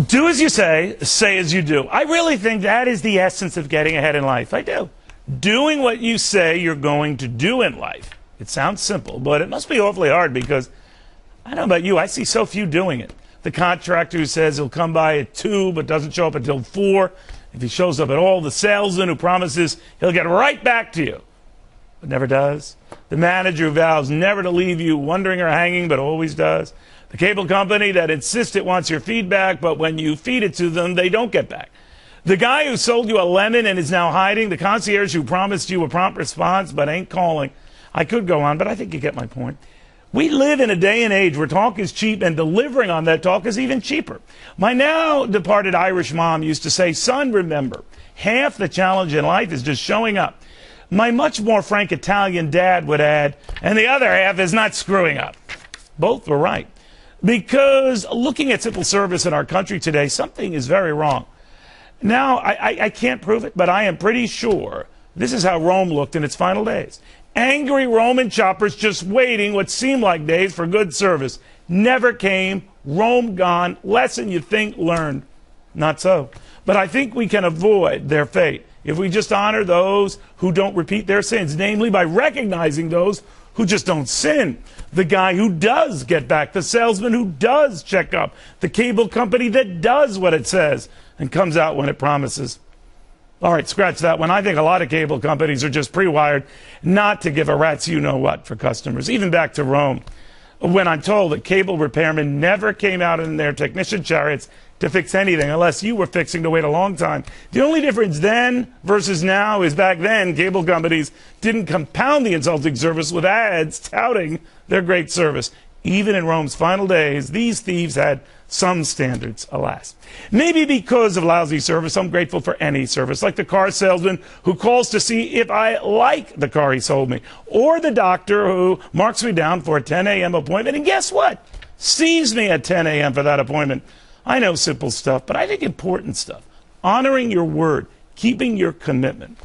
Do as you say as you do. I really think that is the essence of getting ahead in life. I do. Doing what you say you're going to do in life. It sounds simple, but it must be awfully hard because, I don't know about you, I see so few doing it. The contractor who says he'll come by at 2 but doesn't show up until 4. If he shows up at all, the salesman who promises he'll get right back to you, but never does. The manager who vows never to leave you wondering or hanging, but always does. The cable company that insists it wants your feedback, but when you feed it to them, they don't get back. The guy who sold you a lemon and is now hiding. The concierge who promised you a prompt response, but ain't calling. I could go on, but I think you get my point. We live in a day and age where talk is cheap and delivering on that talk is even cheaper. My now departed Irish mom used to say, son, remember, half the challenge in life is just showing up. My much more frank Italian dad would add, and the other half is not screwing up. Both were right. Because looking at civil service in our country today, something is very wrong. Now, I can't prove it, but I am pretty sure this is how Rome looked in its final days. Angry Roman choppers just waiting what seemed like days for good service. Never came. Rome gone. Lesson you think learned. Not so. But I think we can avoid their fate if we just honor those who don't repeat their sins, namely by recognizing those who just don't sin. The guy who does get back, the salesman who does check up, the cable company that does what it says and comes out when it promises. All right, scratch that one. I think a lot of cable companies are just pre-wired not to give a rat's you-know-what for customers, even back to Rome, when I'm told that cable repairmen never came out in their technician chariots to fix anything unless you were fixing to wait a long time. The only difference then versus now is back then cable companies didn't compound the insulting service with ads touting their great service. Even in Rome's final days, these thieves had some standards, alas. Maybe because of lousy service, I'm grateful for any service, like the car salesman who calls to see if I like the car he sold me, or the doctor who marks me down for a 10 a.m. appointment, and guess what? Sees me at 10 a.m. for that appointment. I know simple stuff, but I think important stuff. Honoring your word, keeping your commitment.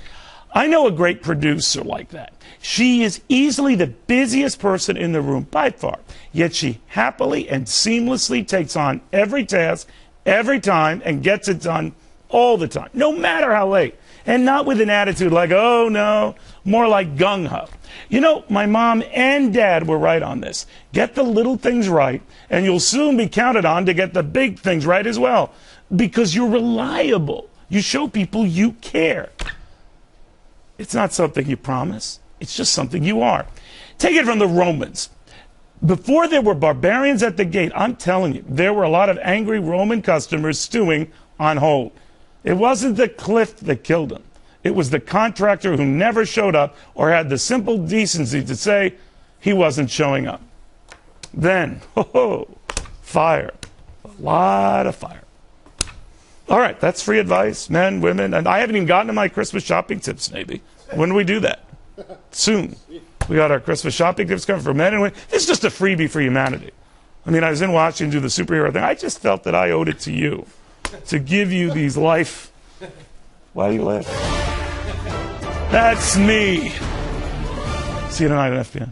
I know a great producer like that. She is easily the busiest person in the room by far, yet she happily and seamlessly takes on every task, every time, and gets it done all the time, no matter how late. And not with an attitude like, oh no, more like gung-ho. You know, my mom and dad were right on this. Get the little things right, and you'll soon be counted on to get the big things right as well. Because you're reliable. You show people you care. It's not something you promise. It's just something you are. Take it from the Romans. Before there were barbarians at the gate, I'm telling you, there were a lot of angry Roman customers stewing on hold. It wasn't the cliff that killed them. It was the contractor who never showed up or had the simple decency to say he wasn't showing up. Then, fire. A lot of fire. All right, that's free advice, men, women. And I haven't even gotten to my Christmas shopping tips, maybe. When do we do that? Soon. We got our Christmas shopping tips coming for men and women. This is just a freebie for humanity. I mean, I was in Washington do the superhero thing. I just felt that I owed it to you to give you these life. Why do you laugh? That's me. See you tonight at FBN.